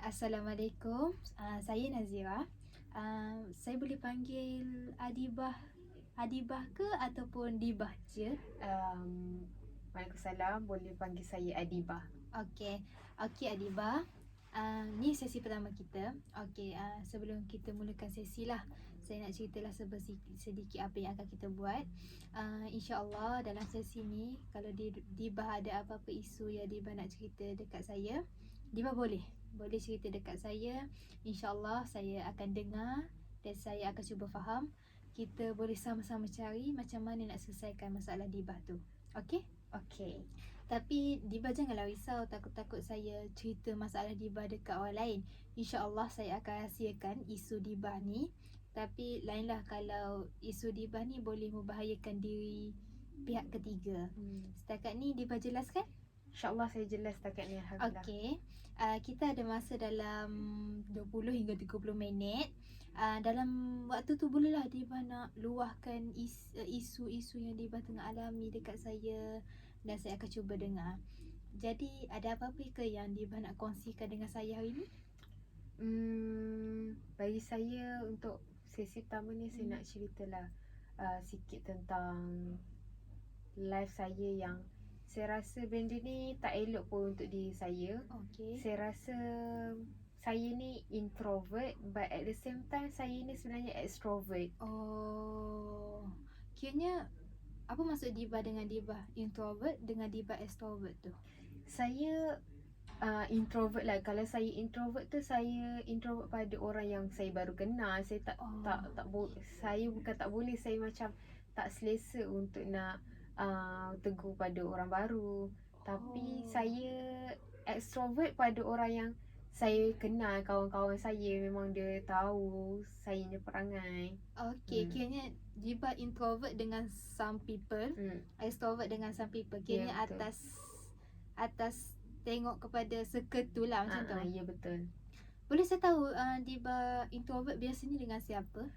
Assalamualaikum. Saya Nazira. Saya boleh panggil Adibah ke ataupun Dibah je? Um, Waalaikumsalam, boleh panggil saya Adibah. Okey. Okey Adibah. Ni sesi pertama kita. Okey, sebelum kita mulakan sesi lah, saya nak ceritalah sedikit apa yang akan kita buat. InsyaAllah dalam sesi ni, kalau Dibah ada apa-apa isu yang Dibah nak cerita dekat saya, Dibah boleh cerita dekat saya. InsyaAllah saya akan dengar dan saya akan cuba faham. Kita boleh sama-sama cari macam mana nak selesaikan masalah Dibah tu. Okey? Okey. Tapi Dibah janganlah risau takut-takut saya cerita masalah Dibah dekat orang lain. InsyaAllah saya akan rahsiakan isu Dibah ni. Tapi lainlah kalau isu Dibah ni boleh membahayakan diri pihak ketiga. Setakat ni Dibah jelaskan? InsyaAllah saya jelas setakat ni, alhamdulillah. Okey. Kita ada masa dalam 20 hingga 30 minit. Dalam waktu tu bolehlah Dibah nak luahkan isu-isu yang Dibah tengah alami dekat saya dan saya akan cuba dengar. Jadi ada apa-apa ke yang Dibah nak kongsikan dengan saya hari ni? Bagi saya untuk sesi pertama ni saya nak ceritalah sikit tentang life saya yang saya rasa benda ni tak elok pun untuk diri saya. Okey. Saya rasa saya ni introvert, but at the same time saya ni sebenarnya extrovert. Oh, kiranya apa maksud Dibah dengan Dibah introvert dengan Dibah extrovert tu? Saya introvert lah. Kalau saya introvert tu, saya introvert pada orang yang saya baru kenal. Saya saya bukan tak boleh, saya macam tak selesa untuk nak tegur pada orang baru. Tapi saya extrovert pada orang yang saya kenal, kawan-kawan saya, memang dia tahu saya punya perangai. Okey, kiranya Dibah introvert dengan some people, extrovert dengan some people. Kiranya betul. atas tengok kepada circle tu lah macam tu. Ya, betul. Boleh saya tahu Dibah introvert biasanya dengan siapa?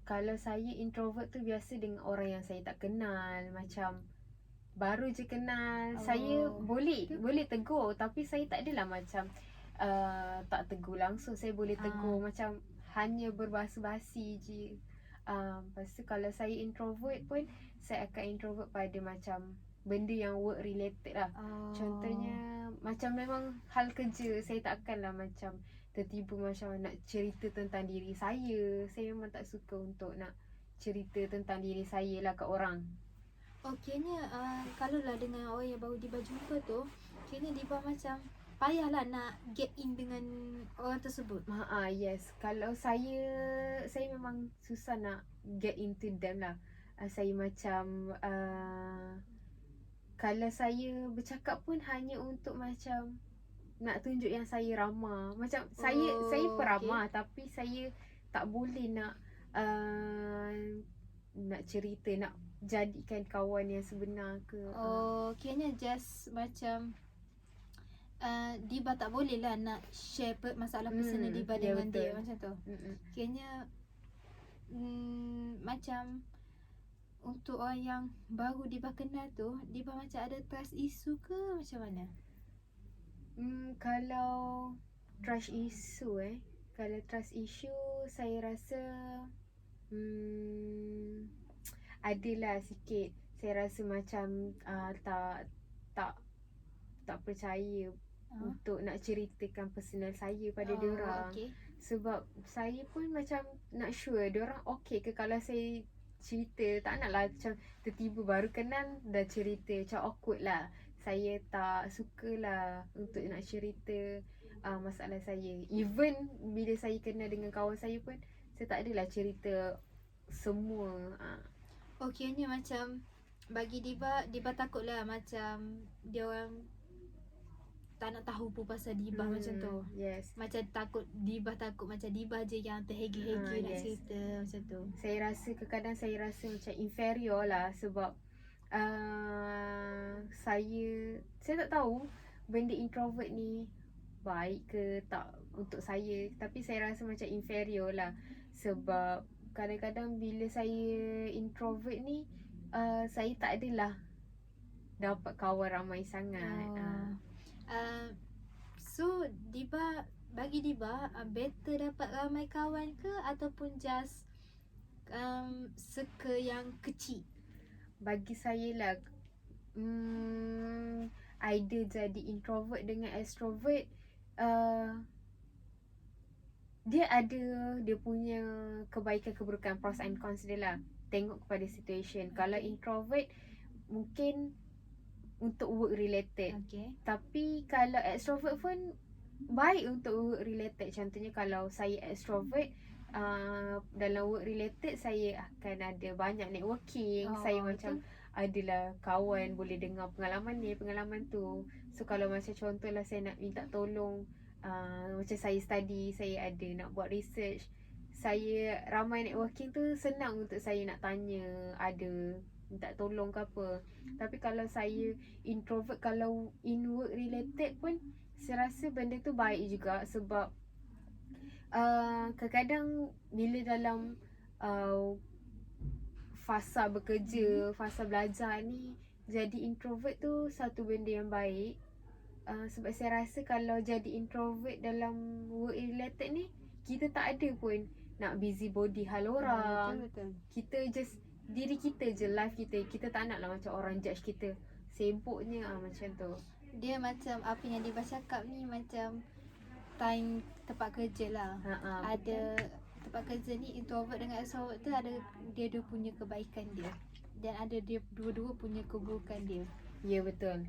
Kalau saya introvert tu biasa dengan orang yang saya tak kenal, macam baru je kenal. Saya boleh tegur, tapi saya tak adalah macam tak tegur langsung. Saya boleh tegur macam hanya berbahasa basi je. Lepas tu kalau saya introvert pun, saya akan introvert pada macam benda yang work related lah. Contohnya macam memang hal kerja, saya tak akanlah macam tiba-tiba macam nak cerita tentang diri saya. Saya memang tak suka untuk nak cerita tentang diri saya lah kat orang. Kiranya kalau lah dengan orang yang baru Dibah jumpa tu, kiranya Dibah macam payahlah nak get in dengan orang tersebut. Yes. Kalau saya memang susah nak get into them lah. Saya macam kalau saya bercakap pun hanya untuk macam nak tunjuk yang saya ramah. Macam saya peramah, tapi saya tak boleh nak nak cerita, nak jadikan kawan yang sebenar ke. Kiranya just macam Dibah tak boleh lah nak share masalah personal Dibah dengan dia macam tu. Kiranya macam untuk orang yang baru Dibah kenal tu, Dibah macam ada trust issue ke macam mana? Kalau trust issue kalau trust issue saya rasa adalah sikit. Saya rasa macam tak percaya untuk nak ceritakan personal saya pada diorang. Sebab saya pun macam nak sure diorang okay ke kalau saya cerita. Tak naklah macam tiba-tiba baru kenal dah cerita, macam awkward lah. Saya tak sukalah untuk nak cerita masalah saya. Even bila saya kenal dengan kawan saya pun, saya tak adalah cerita semua. Kiranya macam bagi Dibah takutlah macam dia orang tak nak tahu pun pasal Dibah macam tu. Yes. Macam Dibah takut macam Dibah je yang terhege-hege nak cerita macam tu. Saya rasa kadang-kadang saya rasa macam inferior lah. Sebab saya tak tahu benda introvert ni baik ke tak untuk saya. Tapi saya rasa macam inferior lah. Sebab kadang-kadang bila saya introvert ni, saya tak adalah dapat kawan ramai sangat. So bagi Diba better dapat ramai kawan ke ataupun just circle yang kecil? Bagi saya lah, either jadi introvert dengan extrovert, dia ada dia punya kebaikan keburukan, pros and cons dia lah. Tengok kepada situation. Kalau introvert mungkin untuk work related. Okay. Tapi kalau extrovert pun baik untuk work related. Contohnya kalau saya extrovert, dalam work related saya akan ada banyak networking. Saya macam adalah kawan, boleh dengar pengalaman ni, pengalaman tu. So kalau macam contohlah saya nak minta tolong, macam saya study, saya ada nak buat research, saya ramai networking tu, senang untuk saya nak tanya, ada minta tolong ke apa. Tapi kalau saya introvert, kalau in work related pun saya rasa benda tu baik juga. Sebab kadang-kadang bila dalam fasa bekerja, fasa belajar ni, jadi introvert tu satu benda yang baik. Sebab saya rasa kalau jadi introvert dalam work related ni, kita tak ada pun nak busybody hal orang. Betul. Kita just diri kita je, life kita. Kita tak nak lah macam orang judge kita. Sibuknya macam tu. Dia macam apa yang Diba cakap ni macam time tempat kerja lah. Ada tempat kerja ni, introvert dengan extrovert tu ada dia punya kebaikan dia, dan ada dia dua-dua punya keburukan dia. Ya, betul.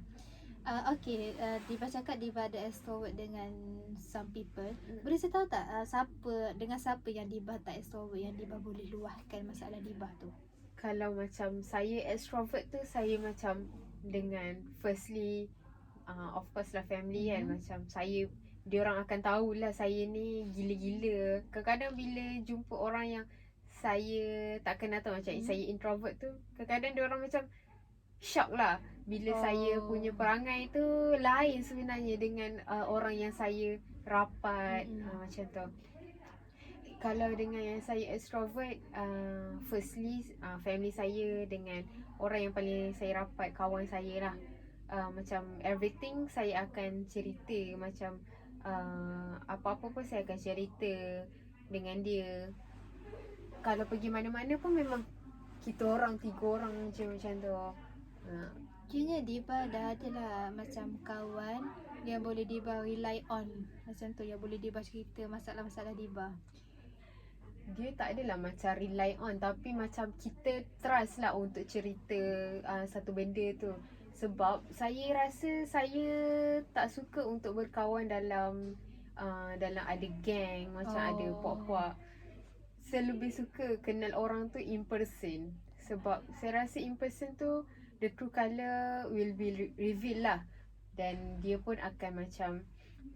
Okay, Diba cakap Diba ada extrovert dengan some people. Boleh saya tahu tak siapa yang Diba tak extrovert, yang Diba boleh luahkan masalah Diba tu? Kalau macam saya extrovert tu, saya macam dengan firstly, of course lah family kan. Macam saya, diorang akan tahulah saya ni gila-gila. Kadang-kadang bila jumpa orang yang saya tak kenal tu, macam saya introvert tu, kadang-kadang diorang macam shock lah bila saya punya perangai tu lain sebenarnya dengan orang yang saya rapat. Macam tu. Kalau dengan yang saya extrovert, firstly family saya dengan orang yang paling saya rapat, kawan saya lah. Macam everything saya akan cerita. Macam apa-apa pun saya akan cerita dengan dia. Kalau pergi mana-mana pun memang kita orang 3 orang je macam tu. Kira Diba dah ada lah macam kawan yang boleh Diba rely on, macam tu, yang boleh Diba cerita masalah-masalah Diba. Dia tak adalah macam rely on, tapi macam kita trust lah untuk cerita satu benda tu. Sebab saya rasa saya tak suka untuk berkawan dalam ada geng, macam ada puak-puak. Saya lebih suka kenal orang tu in person. Sebab saya rasa in person tu the true colour will be revealed lah. Dan dia pun akan macam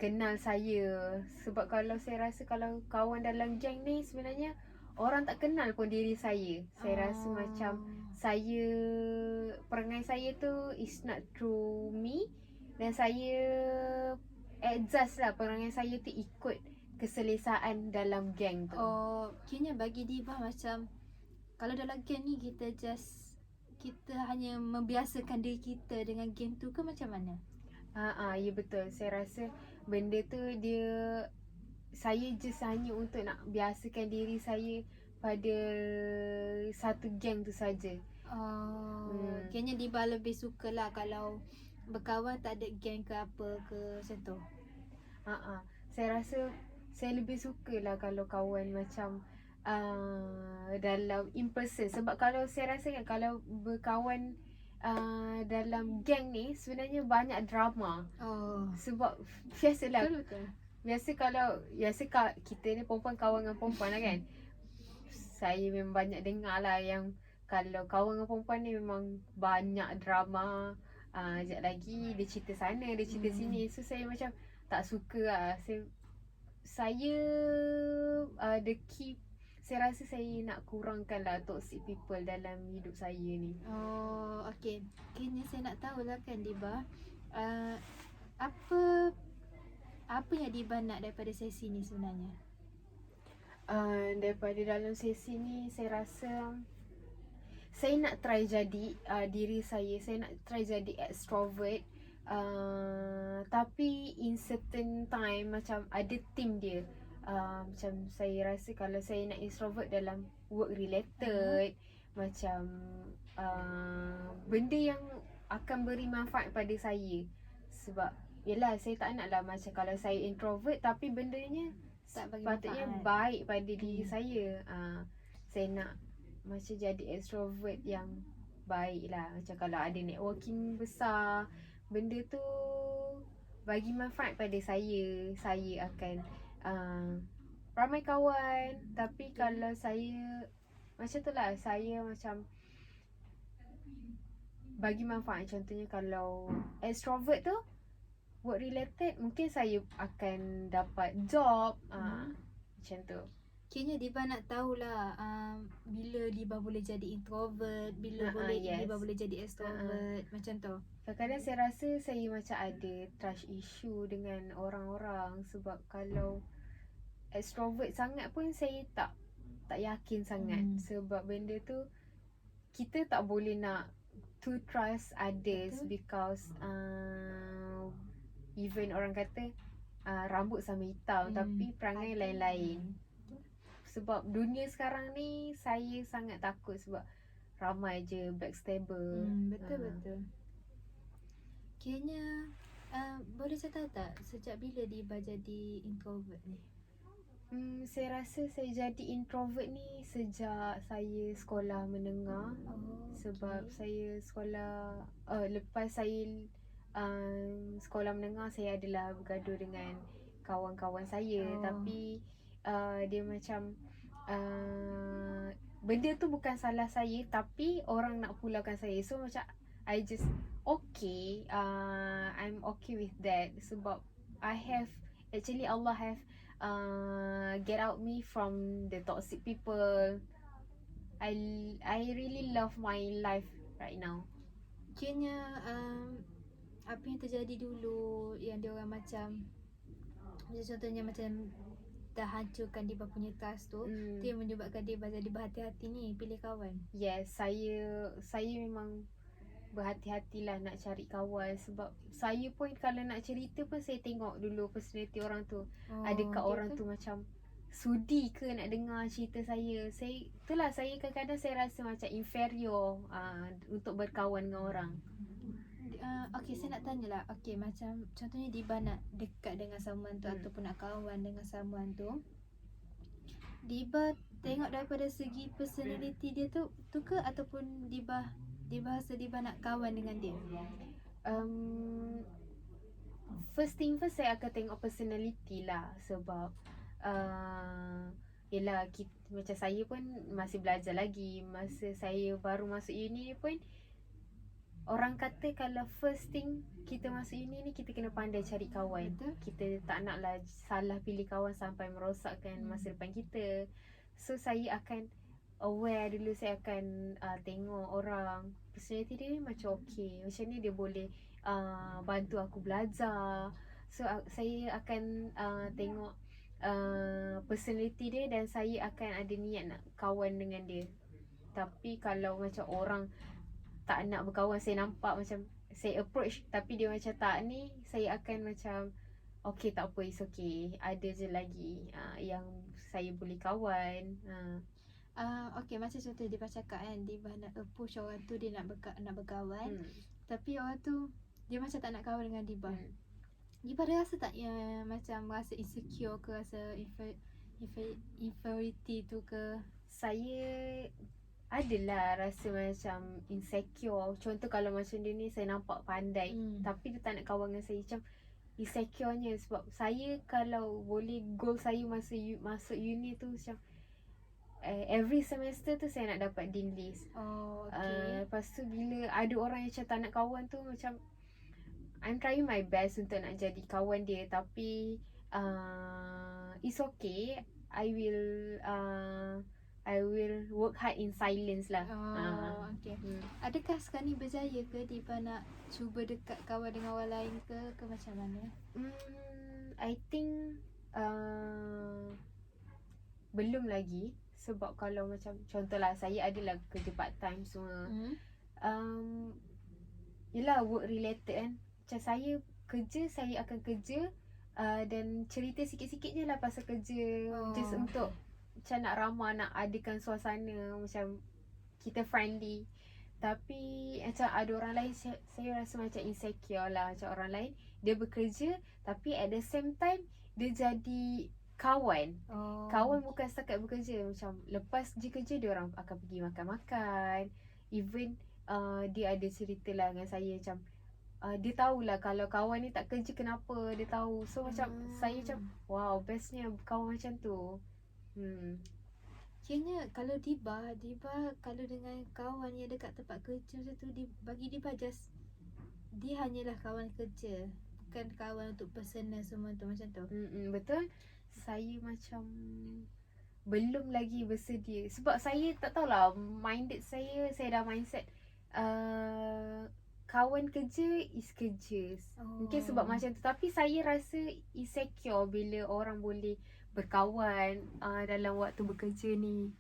kenal saya. Sebab kalau saya rasa kalau kawan dalam geng ni, sebenarnya orang tak kenal pun diri saya. Saya rasa macam saya, perangai saya tu is not true me. Dan saya adjust lah perangai saya tu ikut keselesaan dalam geng tu. Kira bagi Diba macam kalau dalam geng ni kita hanya membiasakan diri kita dengan geng tu ke macam mana? Ya betul. Saya rasa benda tu saya just hanya untuk nak biasakan diri saya pada satu geng tu saja. Kayaknya Diba lebih suka lah kalau berkawan tak ada geng ke apa ke macam tu. Saya rasa saya lebih suka lah kalau kawan macam dalam in person. Sebab kalau saya rasa kan, kalau berkawan dalam geng ni sebenarnya banyak drama. Sebab biasalah, Betul. Biasa kita ni perempuan kawan dengan perempuan lah kan. Saya memang banyak dengar lah yang kalau kawan dengan perempuan ni memang banyak drama. Sekejap lagi dia cerita sana, dia cerita sini. So saya macam tak suka lah. Saya the key, saya rasa saya nak kurangkan lah toxic people dalam hidup saya ni. Okay. Kayaknya saya nak tahulah kan Diba, apa yang Diba nak daripada sesi ni sebenarnya? Daripada dalam sesi ni, saya rasa saya nak try jadi diri saya. Saya nak try jadi extrovert. Tapi in certain time macam ada team dia. Macam saya rasa kalau saya nak introvert dalam work related, macam benda yang akan beri manfaat pada saya. Sebab yelah, saya tak nak lah macam kalau saya introvert tapi bendanya Tak bagi patutnya manfaat. baik pada diri saya. Saya nak macam jadi extrovert yang baik lah. Macam kalau ada networking besar, benda tu bagi manfaat pada saya akan ramai kawan. Tapi kalau saya macam tu lah, saya macam bagi manfaat. Contohnya kalau extrovert tu work related, mungkin saya akan dapat job. Macam tu. Kiranya Diba nak tahulah bila Diba boleh jadi introvert, bila Yes. Diba boleh jadi extrovert, macam tu. Kadang-kadang saya rasa saya macam ada trust issue dengan orang-orang. Sebab kalau extrovert sangat pun saya tak yakin sangat. Sebab benda tu kita tak boleh nak to trust others. Betul. Because even orang kata rambut sama hitam, tapi perangai lain-lain. Sebab dunia sekarang ni saya sangat takut sebab ramai je backstabber. Betul. Kiranya boleh saya tahu tak sejak bila Diba jadi introvert ni? Saya rasa saya jadi introvert ni sejak saya sekolah menengah. Sebab saya sekolah lepas saya sekolah menengah, saya adalah bergaduh dengan kawan-kawan saya. Tapi dia macam benda tu bukan salah saya, tapi orang nak pulaukan saya. So macam I just okay, I'm okay with that. Sebab actually Allah have get out me from the toxic people. I really love my life right now. Kiranya apa yang terjadi dulu yang dia orang macam contohnya macam dah hancurkan Diba punya trust tu, tu yang menyebabkan Diba jadi berhati-hati ni pilih kawan. Yes, saya memang berhati-hatilah nak cari kawan. Sebab saya pun kalau nak cerita pun saya tengok dulu personality orang tu. Adakah orang tu macam sudi ke nak dengar cerita saya. Itulah saya kadang-kadang saya rasa macam inferior untuk berkawan dengan orang. Okay, saya nak tanyalah. Okay, macam contohnya Diba nak dekat dengan someone tu ataupun nak kawan dengan someone tu, Diba tengok daripada segi personality dia tu ke, ataupun Diba rasa Diba nak kawan dengan dia? First thing first, saya akan tengok personality lah. Sebab yelah, macam saya pun masih belajar lagi. Masa saya baru masuk uni ni pun, orang kata kalau first thing kita masuk uni ni, kita kena pandai cari kawan. Betul. Kita tak naklah salah pilih kawan sampai merosakkan masa depan kita. So saya akan aware dulu. Saya akan tengok orang, personality dia macam okay, macam ni dia boleh bantu aku belajar. So saya akan tengok personality dia, dan saya akan ada niat nak kawan dengan dia. Tapi kalau macam orang tak nak berkawan, saya nampak macam saya approach tapi dia macam tak ni, saya akan macam okay, tak apa, it's okay, ada je lagi yang saya boleh kawan. Okay, macam contoh Diba cakap kan, Diba nak approach orang tu, dia nak berkawan, tapi orang tu dia macam tak nak kawan dengan Diba. Diba ada rasa tak yang macam rasa insecure ke, rasa inferiority tu ke? Saya adalah rasa macam insecure. Contoh kalau macam dia ni, saya nampak pandai tapi dia tak nak kawan dengan saya, macam insecurenya. Sebab saya kalau boleh, goal saya masa masuk uni tu macam every semester tu saya nak dapat dean list. Lepas tu bila ada orang yang macam tak nak kawan tu, macam I'm trying my best untuk nak jadi kawan dia. Tapi it's okay, I will work hard in silence lah. Okay. Adakah sekarang ni berjaya ke Diba nak cuba dekat kawan dengan orang lain ke macam mana? I think belum lagi. Sebab kalau macam contohlah, saya adalah kerja part time semua. Yelah, work related kan. macam saya akan kerja, dan cerita sikit-sikit je lah pasal kerja, just untuk macam nak ramah, nak adakan suasana macam kita friendly. Tapi macam ada orang lain, saya rasa macam insecure lah. Macam orang lain dia bekerja tapi at the same time dia jadi kawan. Kawan bukan setakat bekerja. Macam lepas je kerja dia orang akan pergi makan-makan. Even dia ada cerita lah dengan saya macam dia tahulah kalau kawan ni tak kerja kenapa, dia tahu. So macam saya macam wow, bestnya kawan macam tu. Kiranya kalau Diba kalau dengan kawan yang dekat tempat kerja macam tu, bagi Diba just dia hanyalah kawan kerja, bukan kawan untuk personal semua tu, macam tu. Betul. Saya macam belum lagi bersedia. Sebab saya tak tahulah, minded saya dah mindset kawan kerja is kerja. Mungkin sebab macam tu. Tapi saya rasa insecure bila orang boleh berkawan dalam waktu bekerja ni.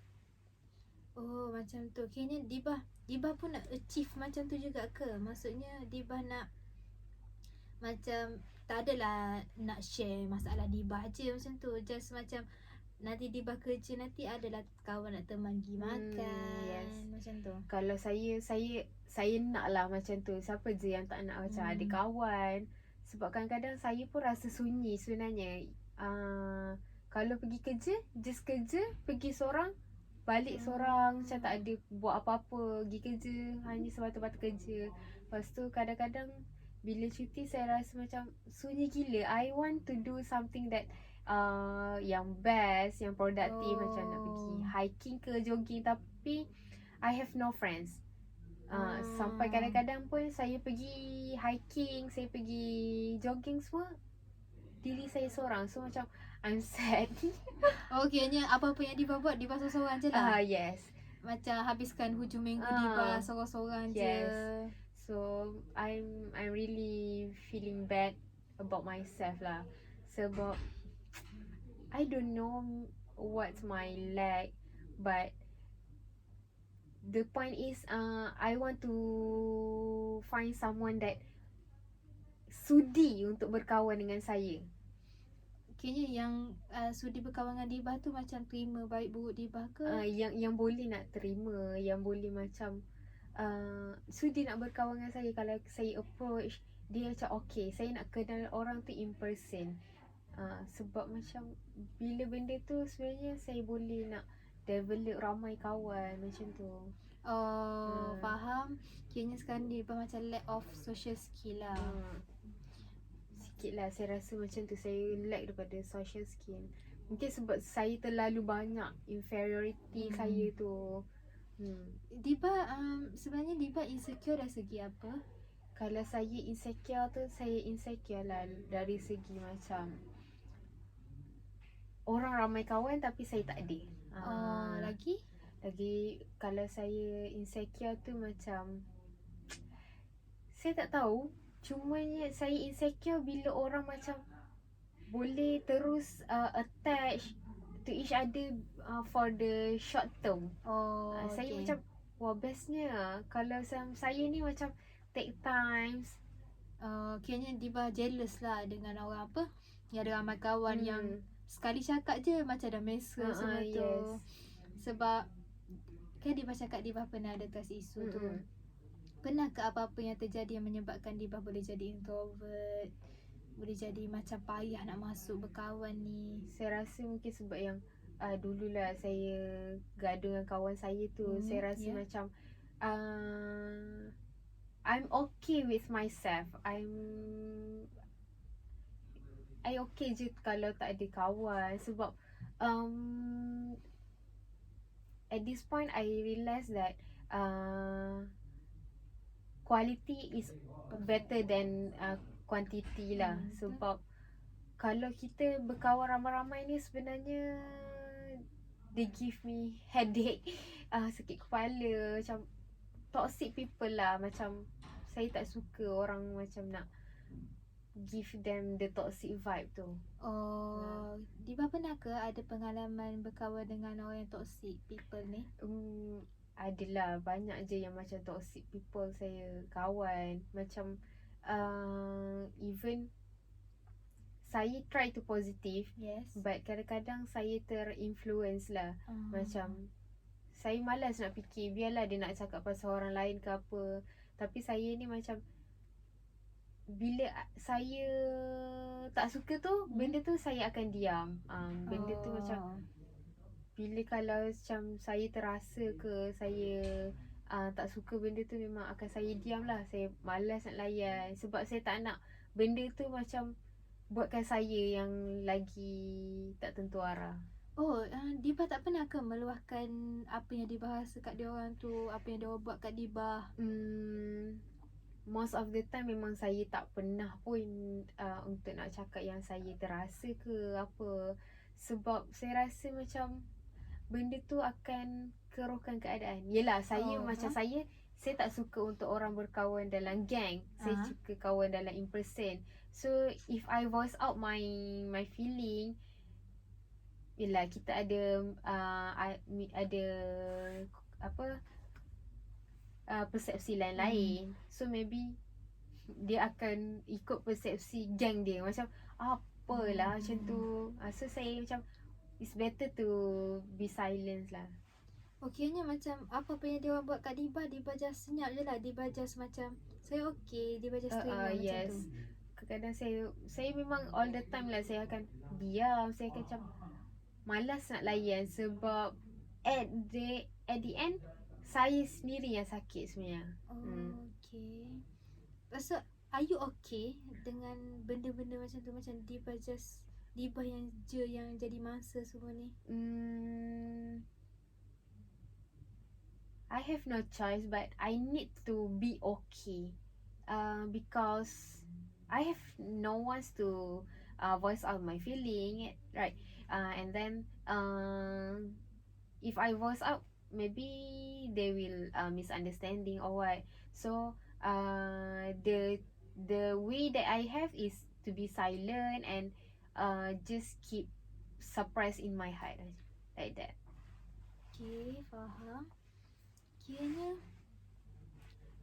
Oh, macam tu. Kiranya Diba pun nak achieve macam tu juga ke? Maksudnya Diba nak macam tak adalah nak share masalah Diba je macam tu. Just macam nanti Diba kerja nanti adalah kawan nak teman pergi makan. Yes. Macam tu. Kalau saya nak lah macam tu. Siapa je yang tak nak macam ada kawan. Sebab kadang-kadang saya pun rasa sunyi sebenarnya. Kalau pergi kerja, just kerja, pergi seorang, balik seorang, macam tak ada buat apa-apa, pergi kerja, hanya semata-mata kerja. Lepas tu kadang-kadang bila cuti saya rasa macam sunyi gila. I want to do something that yang best, yang produktif, macam nak pergi hiking ke jogging, tapi I have no friends. Sampai kadang-kadang pun saya pergi hiking, saya pergi jogging semua, diri saya seorang. So macam I'm sad. Kiranya apa-apa yang Diba buat, Diba seorang-seorang je lah. Yes. Macam habiskan hujung minggu Diba seorang-seorang je. So I'm really feeling bad about myself lah. Sebab I don't know what's my lack, but the point is I want to find someone that sudi untuk berkawan dengan saya. Kayaknya yang sudi berkawan dengan Diba tu macam terima baik buruk Diba ke? Yang boleh nak terima, yang boleh macam sudi nak berkawan dengan saya. Kalau saya approach dia macam okay, saya nak kenal orang tu in person. Sebab macam bila benda tu sebenarnya saya boleh nak develop ramai kawan macam tu. Faham. Kiranya sekarang Diba macam lack of social skill lah. Sikit lah saya rasa macam tu. Saya lack daripada social skill. Mungkin sebab saya terlalu banyak inferiority saya tu. Diba sebenarnya Diba insecure dari segi apa? Kalau saya insecure tu, saya insecure lah dari segi macam orang ramai kawan tapi saya tak ada. Lagi kalau saya insecure tu macam saya tak tahu. Cumanya saya insecure bila orang macam boleh terus attach to each other for the short term. Saya macam wah bestnya. Kalau saya ni macam take times. Kayaknya Diba jealous lah dengan orang apa yang ada ramai kawan yang sekali cakap je macam dah mesra semua tu. Sebab kan Diba cakap Diba pernah ada trust issue tu. Pernah ke apa-apa yang terjadi yang menyebabkan Diba boleh jadi introvert, boleh jadi macam payah nak masuk berkawan ni? Saya rasa mungkin sebab yang dululah saya gaduh dengan kawan saya tu. Saya rasa macam I'm okay with myself. I okay je kalau tak ada kawan. Sebab at this point I realise that quality is better than quantity lah. Sebab kalau kita berkawan ramai-ramai ni sebenarnya they give me headache, sakit kepala, macam toxic people lah. Macam saya tak suka orang macam nak give them the toxic vibe tu. Diba pernah ke ada pengalaman berkawan dengan orang yang toxic people ni? Adalah banyak je yang macam toxic people saya kawan. Macam even saya try to positive, Yes. but kadang-kadang saya terinfluence lah. Macam saya malas nak fikir, biarlah dia nak cakap pasal orang lain ke apa. Tapi saya ni macam, bila saya tak suka tu, benda tu saya akan diam. Benda tu macam, bila kalau macam saya terasa ke saya tak suka benda tu, memang akan saya diam lah. Saya malas nak layan, sebab saya tak nak benda tu macam buatkan saya yang lagi tak tentu arah. Diba tak pernah ke meluahkan apa yang Diba rasa kat dia orang tu, apa yang dia orang buat kat Diba? Most of the time memang saya tak pernah pun untuk nak cakap yang saya terasa ke apa. Sebab saya rasa macam benda tu akan kerohkan keadaan. Yelah, saya macam saya tak suka untuk orang berkawan dalam gang. Saya suka kawan dalam in person. So if I voice out my feeling, yelah, kita ada apa, persepsi lain-lain. So maybe dia akan ikut persepsi gang dia, macam apalah macam tu. So saya macam, it's better to be silent lah. Kiranya macam apa yang dia orang buat kat Diba, Diba just senyap je lah. Diba just macam, saya okay, Diba just terima macam tu. Kadang-kadang saya memang all the time lah saya akan diam. Saya akan macam malas nak layan, sebab at the end saya sendiri yang sakit sebenarnya. Okay. So are you okay dengan benda-benda macam tu? Macam Diba yang jadi mangsa semua ni. I have no choice, but I need to be okay, because I have no one to voice out my feeling, right? And then if I voice out, maybe they will misunderstanding or what. So the way that I have is to be silent and just keep suppressed in my heart, like that. Okay, faham. Kiranya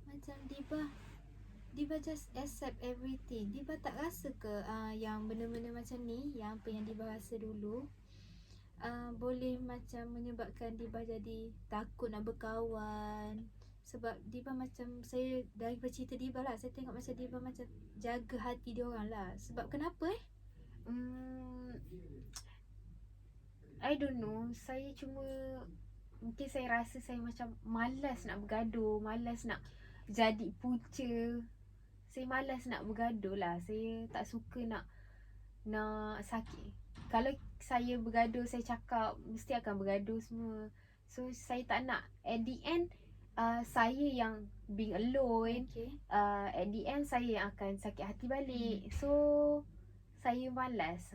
macam Diba just accept everything. Diba tak rasa ke yang benda-benda macam ni, yang apa yang Diba rasa dulu, boleh macam menyebabkan Diba jadi takut nak berkawan? Sebab Diba macam, saya dari cerita Diba lah, saya tengok macam Diba macam jaga hati dia orang lah. Sebab kenapa I don't know. Saya cuma, mungkin saya rasa saya macam malas nak bergaduh, malas nak jadi punca. Saya malas nak bergaduh lah. Saya tak suka nak sakit. Kalau saya bergaduh, saya cakap, mesti akan bergaduh semua. So saya tak nak, at the end saya yang being alone. At the end saya yang akan sakit hati balik. So saya malas.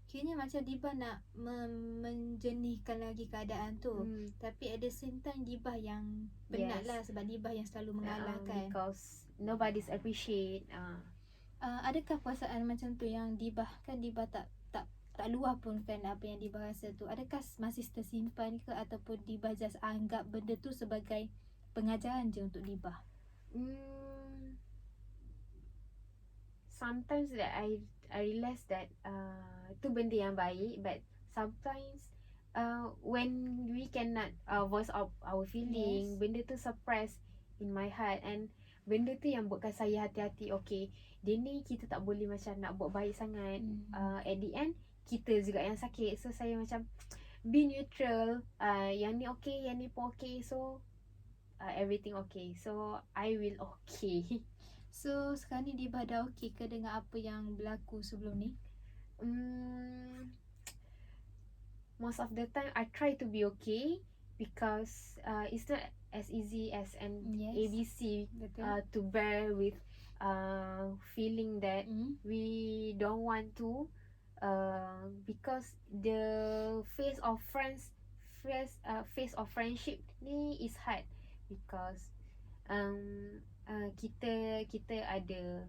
Kiranya macam Diba nak menjernihkan lagi keadaan tu, tapi at the same time Diba yang penat lah, sebab Diba yang selalu mengalah kan. Because nobody's appreciate. Adakah perasaan macam tu yang Diba tak luah pun kan apa yang Diba rasa tu? Adakah masih tersimpan ke, ataupun Diba just anggap benda tu sebagai pengajaran je untuk Diba? Sometimes that I realize that tu benda yang baik, but sometimes when we cannot voice out our feeling, benda tu suppress in my heart, and benda tu yang buatkan saya hati-hati. Okay, dia ni kita tak boleh macam nak buat baik sangat. At the end kita juga yang sakit. So saya macam be neutral. Yang ni okay, yang ni pun okay. So everything okay. So I will okay. So sekarang ni Diba dah okay ke dengan apa yang berlaku sebelum ni? Most of the time I try to be okay, because it's not as easy as an ABC to bear with feeling that we don't want to, because the face of friendship ni is hard, because kita ada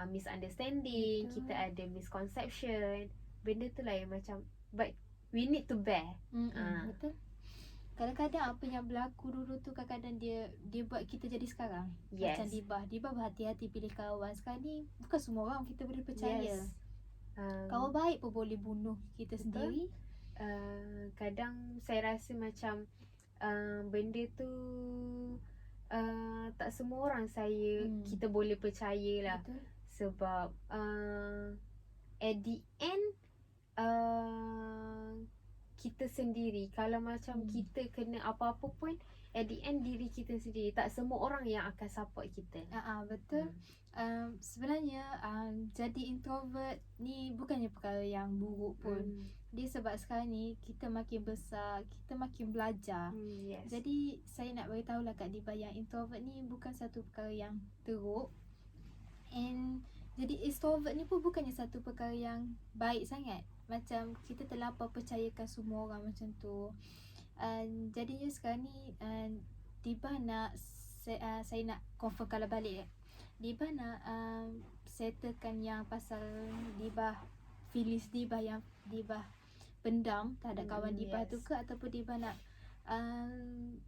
misunderstanding, kita ada misconception. Benda tu lah yang macam, but we need to bear. Betul. kadang-kadang apa yang berlaku dulu tu kadang-kadang dia buat kita jadi sekarang. Macam Yes. Dibah berhati-hati pilih kawan. Sekarang ni bukan semua orang kita boleh percaya. Yes. Kawan baik pun boleh bunuh kita Betul. sendiri. Kadang saya rasa macam benda tu tak semua orang kita boleh percaya lah. Betul. Sebab at the end kita sendiri. Kalau macam kita kena apa-apa pun, at the end diri kita sendiri. Tak semua orang yang akan support kita. Betul. Sebenarnya jadi introvert ni bukannya perkara yang buruk pun. Dia sebab sekarang ni kita makin besar, kita makin belajar. Yes. Jadi saya nak beritahu lah kat Dibah yang introvert ni bukan satu perkara yang teruk. And jadi introvert ni pun bukannya satu perkara yang baik sangat. Macam kita terlampau percayakan semua orang macam tu. Jadinya sekarang ni Dibah nak saya nak confirm kalau balik. Dibah nak settlekan yang pasal Dibah feelings Dibah yang Dibah pendam terhadap kawan Dibah tu ke, ataupun Dibah nak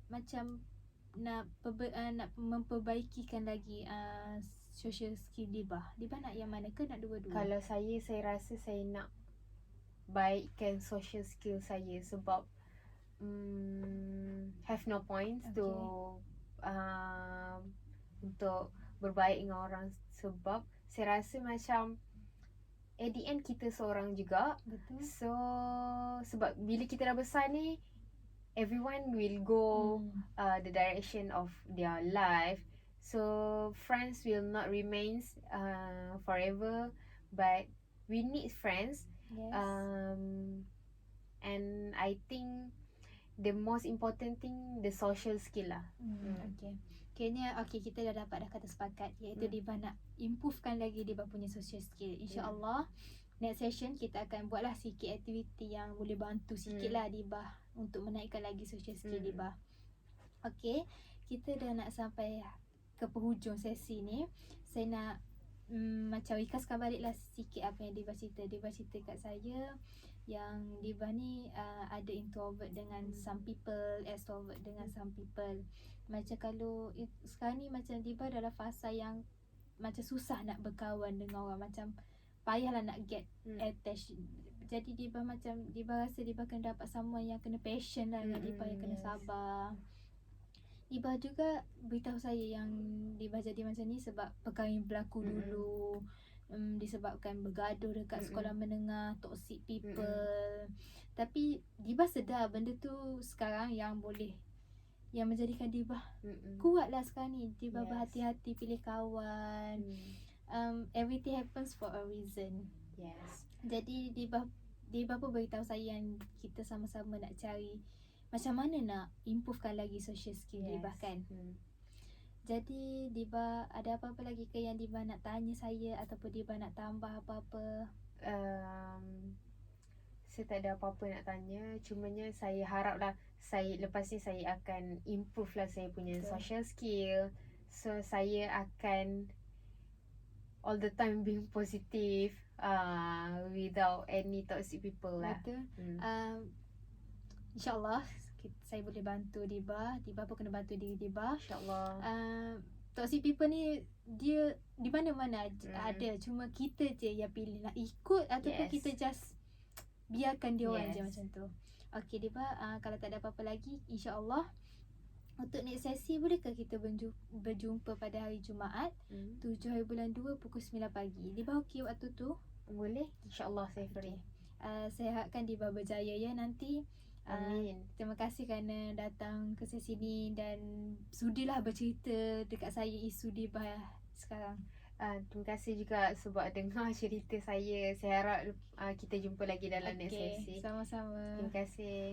macam nak memperbaikikan lagi social skill Dibah. Dibah nak yang mana ke, nak dua-dua? Kalau saya rasa saya nak baikkan social skill saya. Sebab have no points to untuk berbaik dengan orang. Sebab saya rasa macam at the end kita seorang juga. Betul. So sebab bila kita dah besar ni, everyone will go the direction of their life. So friends will not remain forever, but we need friends. Yes. And I think the most important thing, the social skill lah. Okay. Kayaknya kita dah dapat kata sepakat, iaitu Dibah nak improvekan lagi Dibah punya social skill. InsyaAllah next session kita akan buatlah sikit aktiviti yang boleh bantu sikit lah Dibah untuk menaikkan lagi social skill Dibah. Okay, kita dah nak sampai ke penghujung sesi ni. Saya nak macam ikaskan baliklah sikit apa yang Dibah cerita. Dibah cerita kat saya yang Dibah ni ada introvert dengan some people, extrovert dengan some people. Macam kalau sekarang ni macam Dibah dalam fasa yang macam susah nak berkawan dengan orang, macam payahlah nak get attached. Jadi Dibah rasa Dibah kena dapat someone yang kena passion lah dengan Dibah, yang kena sabar. Dibah juga beritahu saya yang Dibah jadi macam ni sebab perkara yang berlaku dulu. Disebabkan bergaduh dekat sekolah menengah, toxic people. Tapi Dibah sedar benda tu sekarang yang menjadikan Dibah kuatlah sekarang ni. Dibah berhati-hati pilih kawan. Everything happens for a reason. Yes. Jadi Dibah pun beritahu saya yang kita sama-sama nak cari macam mana nak improvekan lagi social skill Dibah kan. Jadi Dibah ada apa-apa lagi ke yang Dibah nak tanya saya, ataupun Dibah nak tambah apa-apa? Saya tak ada apa-apa nak tanya. Cumanya saya haraplah lepas ni saya akan improve lah saya punya social skill. So saya akan all the time being positive without any toxic people lah. Betul. InsyaAllah saya boleh bantu Dibah. Dibah pun kena bantu diri Dibah. InsyaAllah. Toxic people ni dia di mana-mana ada. Cuma kita je yang pilih nak ikut ataupun kita just biarkan dia orang je macam tu. Okay Dibah, kalau tak ada apa-apa lagi, InsyaAllah untuk next sesi bolehkah kita berjumpa pada hari Jumaat 7 hari bulan 2 pukul 9 pagi. Dibah okey waktu tu? Boleh. InsyaAllah saya free. Saya harapkan Dibah berjaya ya nanti. Amin. Terima kasih kerana datang ke sesi ni dan sudilah bercerita dekat saya isu Dibah sekarang. Terima kasih juga sebab dengar cerita saya. Saya harap kita jumpa lagi dalam next sesi. Sama-sama. Terima kasih.